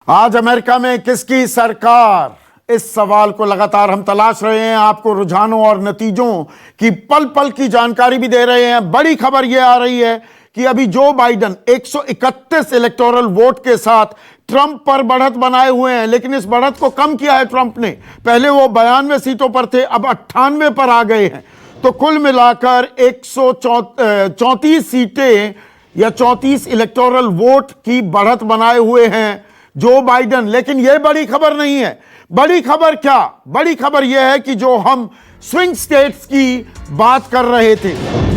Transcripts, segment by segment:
आज अमेरिका में किसकी सरकार, इस सवाल को लगातार हम तलाश रहे हैं। आपको रुझानों और नतीजों की पल पल की जानकारी भी दे रहे हैं। बड़ी खबर यह आ रही है कि अभी जो बाइडन 131 इलेक्टोरल वोट के साथ ट्रंप पर बढ़त बनाए हुए हैं, लेकिन इस बढ़त को कम किया है ट्रंप ने। पहले वो 92 सीटों पर थे, अब 98 पर आ गए हैं। तो कुल मिलाकर 134 सीटें या 34 इलेक्टोरल वोट की बढ़त बनाए हुए हैं जो बाइडन। लेकिन यह बड़ी खबर नहीं है। बड़ी खबर क्या? बड़ी खबर यह है कि जो हम स्विंग स्टेट्स की बात कर रहे थे,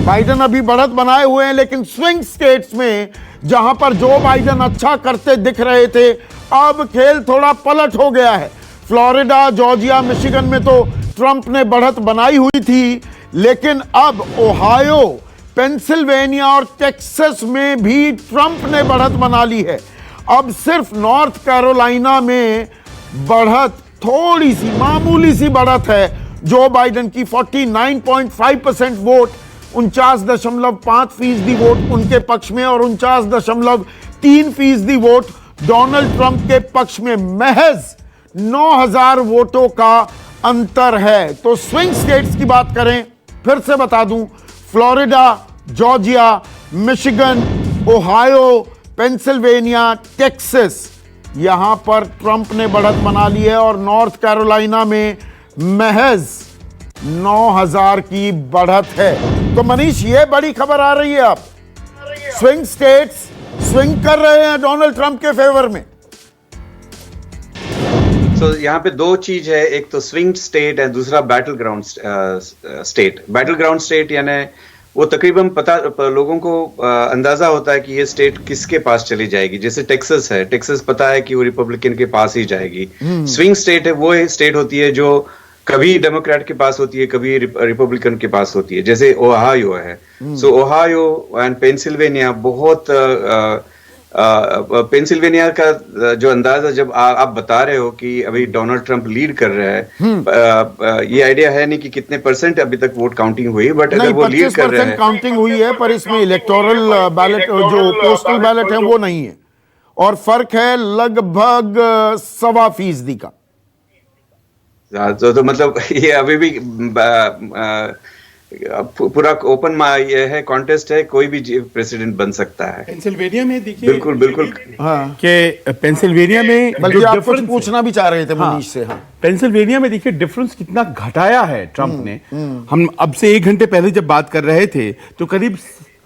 बाइडन अभी बढ़त बनाए हुए हैं, लेकिन स्विंग स्टेट्स में जहां पर जो बाइडन अच्छा करते दिख रहे थे, अब खेल थोड़ा पलट हो गया है। फ्लोरिडा, जॉर्जिया, मिशिगन में तो ट्रंप ने बढ़त बनाई हुई थी, लेकिन अब ओहायो, पेंसिल्वेनिया और टेक्सास में भी ट्रंप ने बढ़त बना ली है। अब सिर्फ नॉर्थ कैरोलिना में बढ़त थोड़ी सी, मामूली सी बढ़त है। जो बाइडन की 49.5% वोट, 49.5% वोट उनके पक्ष में और 49.3% वोट डोनाल्ड ट्रंप के पक्ष में। महज 9,000 वोटों का अंतर है। तो स्विंग स्टेट्स की बात करें, फिर से बता दूं, Florida, Georgia, Michigan, Ohio, Pennsylvania, Texas, यहां पर ट्रंप ने बढ़त बना ली है और नॉर्थ कैरोलिना में महज 9,000 की बढ़त है। तो मनीष, ये बड़ी खबर आ रही है। अब स्विंग स्टेट्स स्विंग कर रहे हैं डोनाल्ड ट्रंप के फेवर में। तो यहाँ पे दो चीज है, एक तो स्विंग स्टेट है, दूसरा battle ground state. Battle ground state यानी वो तकरीबन पता लोगों को अंदाजा होता है कि ये स्टेट किसके पास चली जाएगी। जैसे टेक्सास है, टेक्सास पता है कि वो रिपब्लिकन के पास ही जाएगी। स्विंग स्टेट है, वो स्टेट होती है जो कभी डेमोक्रेट के पास होती है, कभी रिपब्लिकन के पास होती है। जैसे ओहायो है, सो ओहायो एंड पेंसिल्वेनिया बहुत पेंसिल्वेनिया का जो अंदाजा जब आप बता रहे हो कि अभी डोनाल्ड ट्रंप लीड कर रहा है, ये आइडिया है नहीं कि कितने परसेंट अभी तक वोट काउंटिंग हुई, बट अगर वो लीड कर रहे हैं, काउंटिंग हुई है, पर इसमें इलेक्टोरल बैलेट, जो पोस्टल बैलेट है, वो नहीं है और फर्क है लगभग 1.25% का। तो मतलब ये अभी भी पूरा ओपन ये है, कॉन्टेस्ट है, कोई भी प्रेसिडेंट बन सकता है। पेंसिल्वेनिया में देखिए, बिल्कुल बिल्कुल, हाँ, कि पेंसिल्वेनिया में बल्कि आप कुछ पूछना भी चाह रहे थे मनीष से। हाँ, पेंसिल्वेनिया में देखिए डिफरेंस कितना घटाया है ट्रंप ने। हम अब से 1 घंटे पहले जब बात कर रहे थे तो करीब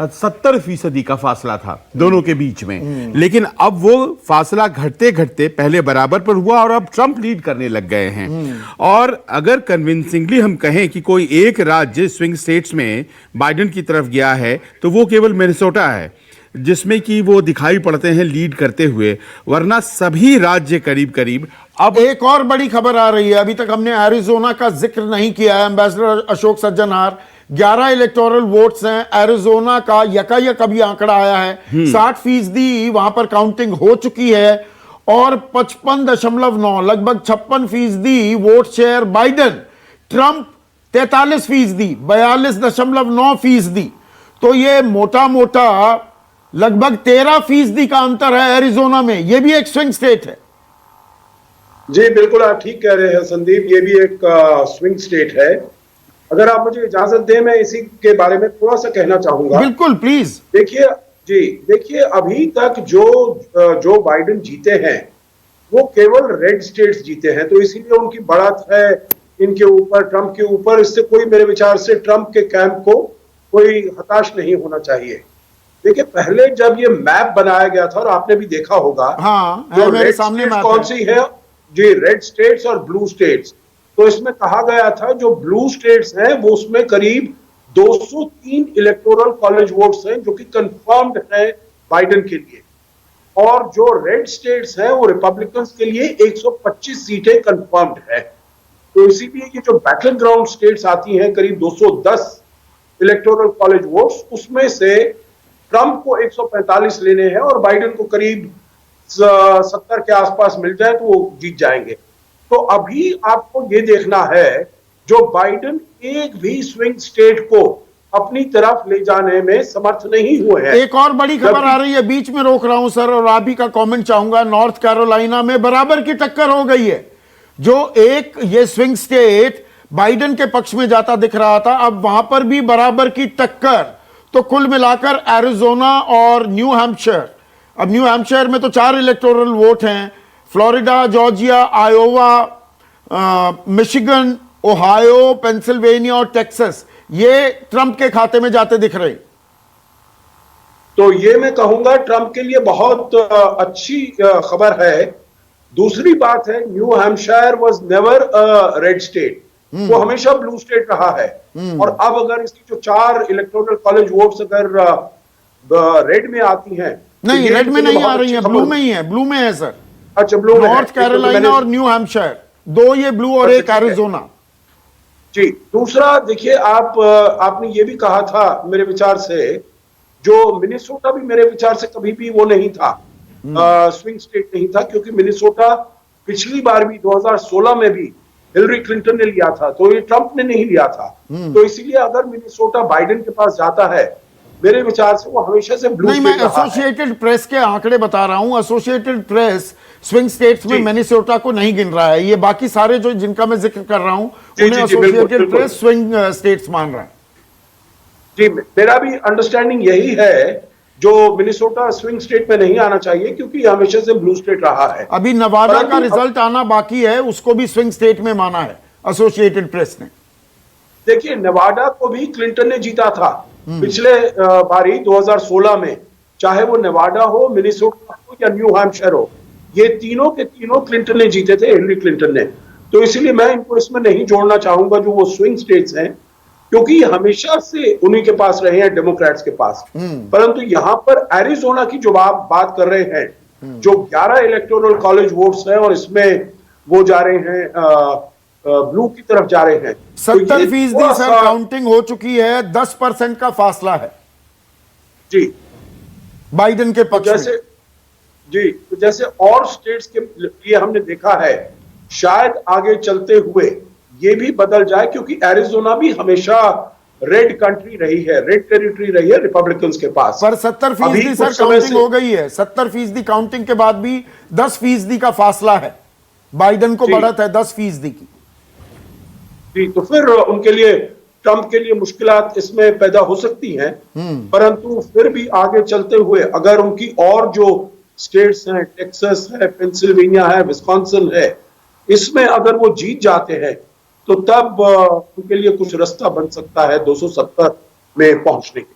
70% का फासला था दोनों के बीच में, लेकिन अब वो फासला घटते घटते पहले बराबर पर हुआ और अब ट्रंप लीड करने लग गए हैं। और अगर कन्विंसिंगली हम कहें कि कोई एक राज्य स्विंग स्टेट्स में बाइडन की तरफ गया है तो वो केवल मिनेसोटा है, जिसमें कि वो दिखाई पड़ते हैं लीड करते हुए, वरना सभी राज्य करीब करीब। अब एक और बड़ी खबर आ रही है, अभी तक हमने एरिजोना का जिक्र नहीं किया है। एम्बेसडर अशोक सज्जनहार, 11 इलेक्टोरल वोट्स हैं एरिजोना का, यकायक अभी आंकड़ा आया है। 60% वहां पर काउंटिंग हो चुकी है और 55.9, लगभग 56% वोट शेयर बाइडन। ट्रंप 43%, 42.9%। तो ये मोटा मोटा लगभग 13% का अंतर है एरिजोना में। ये भी एक स्विंग स्टेट है। जी बिल्कुल, आप ठीक कह रहे हैं संदीप, ये भी एक स्विंग स्टेट है। अगर आप मुझे इजाजत दें, मैं इसी के बारे में थोड़ा सा कहना चाहूंगा। बिल्कुल, प्लीज। देखिए अभी तक जो बाइडन जीते हैं वो केवल रेड स्टेट्स जीते हैं, तो इसीलिए उनकी बढ़त है इनके ऊपर, ट्रंप के ऊपर। इससे कोई, मेरे विचार से ट्रंप के कैंप को कोई हताश नहीं होना चाहिए। देखिए पहले जब ये मैप बनाया गया था, और आपने भी देखा होगा, हाँ, जो मेरे रेड सामने स्टेट्स कौन सी है जी, रेड स्टेट्स और ब्लू स्टेट्स। तो इसमें कहा गया था जो ब्लू स्टेट्स हैं वो उसमें करीब 203 इलेक्टोरल कॉलेज वोट्स हैं जो कि कंफर्म्ड है बाइडन के लिए, और जो रेड स्टेट्स हैं वो रिपब्लिकन्स के लिए 125 सीटें कंफर्म्ड है। तो इसीलिए ये जो बैटल ग्राउंड स्टेट्स आती हैं, करीब 210 इलेक्टोरल कॉलेज वोट्स, उसमें से ट्रंप को 145 लेने हैं और बाइडन को करीब 70 के आसपास मिल जाए तो वो जीत जाएंगे। तो अभी आपको ये देखना है, जो बाइडन एक भी स्विंग स्टेट को अपनी तरफ ले जाने में समर्थ नहीं हुए हैं। एक और बड़ी खबर आ रही है, बीच में रोक रहा हूं सर और आप ही का कमेंट चाहूंगा। नॉर्थ कैरोलिना में बराबर की टक्कर हो गई है। जो एक ये स्विंग स्टेट बाइडेन के पक्ष में जाता दिख रहा था, अब वहां पर भी बराबर की टक्कर। तो कुल मिलाकर एरिजोना और न्यू हैम्पशायर, अब न्यू हैम्पशायर में तो 4 इलेक्टोरल वोट हैं, Florida, Georgia, Iowa, Michigan, Ohio, Pennsylvania और टेक्सास, ये ट्रंप के खाते में जाते दिख रहे। तो ये मैं कहूंगा ट्रंप के लिए बहुत अच्छी खबर है। दूसरी बात है, new Hampshire was never a red state, वो हमेशा ब्लू स्टेट रहा है। और अब अगर इसकी जो 4 इलेक्टोरल कॉलेज वोट्स अगर रेड में आती हैं, नहीं, रेड में नहीं आ रही है, ब्लू में ही है, ब्लू में है सर। अच्छा, ब्लू में नॉर्थ कैरोलिना और न्यू हैम्पशायर, 2 ये ब्लू और एक एरिजोना। जी, दूसरा देखिए, आपने ये भी कहा था मेरे विचार से, जो मिनेसोटा भी मेरे विचार से कभी भी वो नहीं था, स्विंग स्टेट नहीं था, क्योंकि मिनेसोटा पिछली बार भी 2016 में भी हिलरी क्लिंटन ने लिया था, तो ये ट्रंप ने नहीं लिया था। तो इसीलिए अगर मिनेसोटा बाइडेन के पास जाता है, मेरे विचार से वो हमेशा से ब्लू नहीं, मैं एसोसिएटेड प्रेस के आंकड़े बता रहा हूं। एसोसिएटेड प्रेस स्विंग स्टेट्स में मिनेसोटा को नहीं गिन रहा है। ये बाकी सारे जो जिनका मैं जिक्र कर रहा हूं, उन्हें एसोसिएटेड प्रेस स्विंग स्टेट्स मान रहा है। जी, मेरा भी अंडरस्टैंडिंग यही है, जो मिनेसोटा स्विंग स्टेट में नहीं आना चाहिए, क्योंकि हमेशा से ब्लू स्टेट रहा है। अभी नवादा का रिजल्ट आना बाकी है, उसको भी स्विंग स्टेट में माना है एसोसिएटेड प्रेस ने। देखिए, नवादा को भी क्लिंटन ने जीता था पिछले बारी 2016 में, चाहे वो नवादा हो, मिनेसोटा हो या न्यू हैम्पशायर हो, ये तीनों के तीनों क्लिंटन ने जीते थे, हिलरी क्लिंटन ने। तो इसलिए मैं इनको इसमें नहीं जोड़ना चाहूंगा जो वो स्विंग स्टेट्स हैं, क्योंकि हमेशा से उन्हीं के पास रहे हैं, डेमोक्रेट्स के पास। परंतु यहां पर एरिजोना की जो आप बात कर रहे हैं, जो 11 इलेक्टोरल कॉलेज वोट्स हैं और इसमें वो जा रहे हैं ब्लू की तरफ जा रहे हैं, 70% सर काउंटिंग हो चुकी है, 10% का फासला है जी बाइडेन के पक्ष में। जी, तो जैसे और स्टेट्स के लिए हमने देखा है, शायद आगे चलते हुए ये भी बदल जाए, क्योंकि एरिजोना भी हमेशा रेड कंट्री रही है, रेड टेरिटरी रही है रिपब्लिकन्स के पास। पर 70% सर काउंटिंग हो गई है। 70% काउंटिंग के बाद भी 10% का फासला है, बाइडेन को बढ़त है 10% की। जी, तो फिर उनके लिए, ट्रंप के लिए मुश्किलात इसमें पैदा हो सकती हैं। परंतु फिर भी आगे चलते हुए अगर उनकी और जो स्टेट्स हैं, टेक्सास है, पेंसिल्वेनिया है, विस्कॉन्सिन है, इसमें अगर वो जीत जाते हैं, तो तब उनके लिए कुछ रास्ता बन सकता है 270 में पहुंचने की।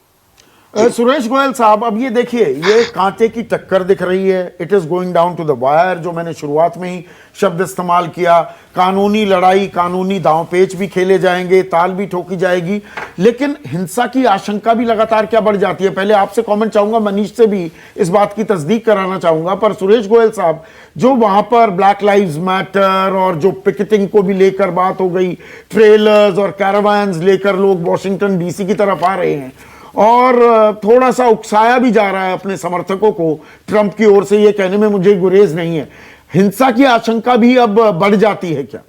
सुरेश गोयल साहब, अब ये देखिए, ये कांटे की टक्कर दिख रही है। It is going down to the wire, जो मैंने शुरुआत में ही शब्द इस्तेमाल किया। कानूनी लड़ाई, कानूनी दांवपेच भी खेले जाएंगे, ताल भी ठोकी जाएगी, लेकिन हिंसा की आशंका भी लगातार क्या बढ़ जाती है। पहले आपसे कमेंट चाहूंगा, मनीष से भी इस बात की तस्दीक कराना चाहूंगा। पर सुरेश गोयल साहब, जो वहां पर ब्लैक लाइव्स मैटर और जो पिकेटिंग को भी लेकर बात हो गई, ट्रेलर्स और कैरावान्स लेकर लोग वॉशिंगटन डीसी की तरफ आ रहे हैं और थोड़ा सा उकसाया भी जा रहा है अपने समर्थकों को ट्रंप की ओर से, ये कहने में मुझे गुरेज नहीं है, हिंसा की आशंका भी अब बढ़ जाती है क्या?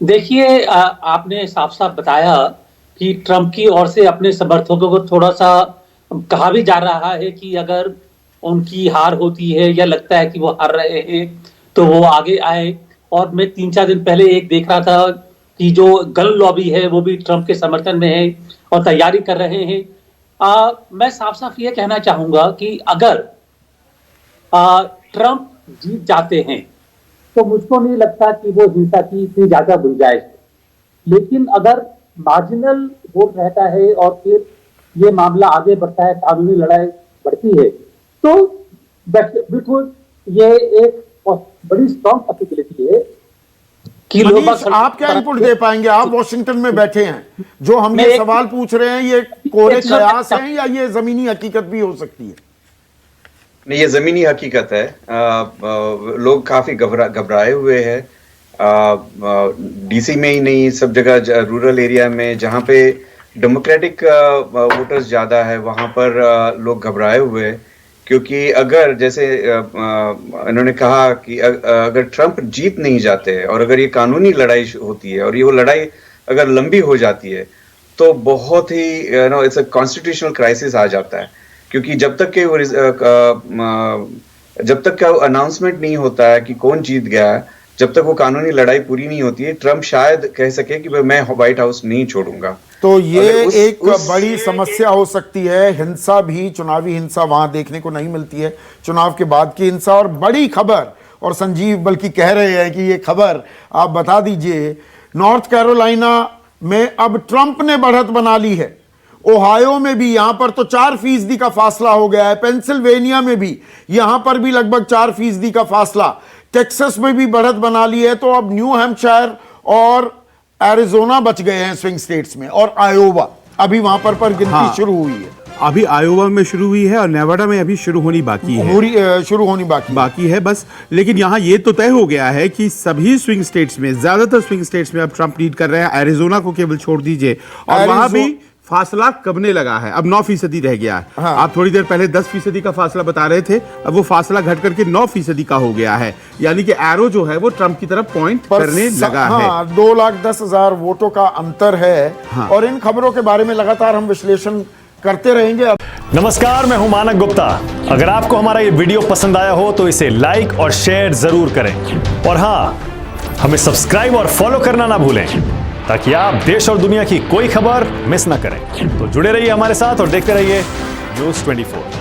देखिए, आपने साफ साफ बताया कि ट्रंप की ओर से अपने समर्थकों को थोड़ा सा कहा भी जा रहा है कि अगर उनकी हार होती है या लगता है कि वो हार रहे हैं तो वो आगे आए। और मैं 3-4 दिन पहले एक देख रहा था कि जो गन लॉबी है वो भी ट्रंप के समर्थन में है और तैयारी कर रहे हैं। मैं साफ साफ ये कहना चाहूंगा कि अगर ट्रंप जीत जाते हैं तो मुझको नहीं लगता कि वो हिंसा की इतनी ज्यादा गुंजाइश है, लेकिन अगर मार्जिनल वोट रहता है और फिर ये मामला आगे बढ़ता है, कानूनी लड़ाई बढ़ती है, तो बिल्कुल ये एक बड़ी स्ट्रॉन्ग पॉसिबिलिटी है कि लोग। आप क्या इनपुट दे पाएंगे? आप वॉशिंगटन में बैठे हैं, जो हम ये सवाल पूछ रहे हैं, ये कोरे कयास हैं या ये जमीनी हकीकत भी हो सकती है? नहीं, ये जमीनी हकीकत है। लोग काफी घबराए हुए हैं, डीसी में ही नहीं, सब जगह रूरल एरिया में जहां पे डेमोक्रेटिक वोटर्स ज्यादा है वहां पर लोग घबराए हुए हैं। क्योंकि अगर जैसे इन्होंने कहा कि अगर ट्रंप जीत नहीं जाते हैं और अगर ये कानूनी लड़ाई होती है और ये वो लड़ाई अगर लंबी हो जाती है तो बहुत ही इट्स अ कॉन्स्टिट्यूशनल क्राइसिस आ जाता है, क्योंकि जब तक का अनाउंसमेंट नहीं होता है कि कौन जीत गया है, जब तक वो कानूनी लड़ाई पूरी नहीं होती है, ट्रम्प शायद कह सके कि मैं व्हाइट हाउस नहीं छोड़ूंगा। तो ये एक बड़ी समस्या हो सकती है। हिंसा भी, चुनावी हिंसा वहां देखने को नहीं मिलती है, चुनाव के बाद की हिंसा। और बड़ी खबर, और संजीव बल्कि कह रहे हैं कि ये खबर आप बता दीजिए, नॉर्थ कैरोलिना में अब ट्रंप ने बढ़त बना ली है। ओहायो में भी, यहां पर तो 4% का फासला हो गया है। पेंसिल्वेनिया में भी, यहां पर भी लगभग 4% का फासला। टेक्सास में भी बढ़त बना ली है। तो अब न्यू हैम्पशायर और एरिजोना बच गए हैं स्विंग स्टेट्स में, और आयोवा अभी वहां पर गिनती शुरू हुई है। अभी आयोवा में शुरू हुई है और नेवाडा में अभी शुरू होनी बाकी है, शुरू होनी बाकी है बस। लेकिन यहाँ ये तो तय हो गया है कि सभी स्विंग स्टेट्स में, ज्यादातर स्विंग स्टेट्स में अब ट्रंप लीड कर रहे हैं। एरिजोना को केवल छोड़ दीजिए, और वहां भी फासला कबने लगा है, अब 9% रह गया है। हाँ। आप थोड़ी देर पहले 10% का फासला बता रहे थे, अब वो फासला घट करके 9% का हो गया है। यानी कि एरो जो है वो ट्रंप की तरफ पॉइंट करने लगा है। 2,10,000 वोटों का अंतर है। हाँ। और इन खबरों के बारे में लगातार हम विश्लेषण करते रहेंगे। नमस्कार, मैं हूं मानक गुप्ता। अगर आपको हमारा ये वीडियो पसंद आया हो तो इसे लाइक और शेयर जरूर करें, और हाँ, हमें सब्सक्राइब और फॉलो करना ना भूलें, ताकि आप देश और दुनिया की कोई खबर मिस ना करें। तो जुड़े रहिए हमारे साथ और देखते रहिए न्यूज़ 24।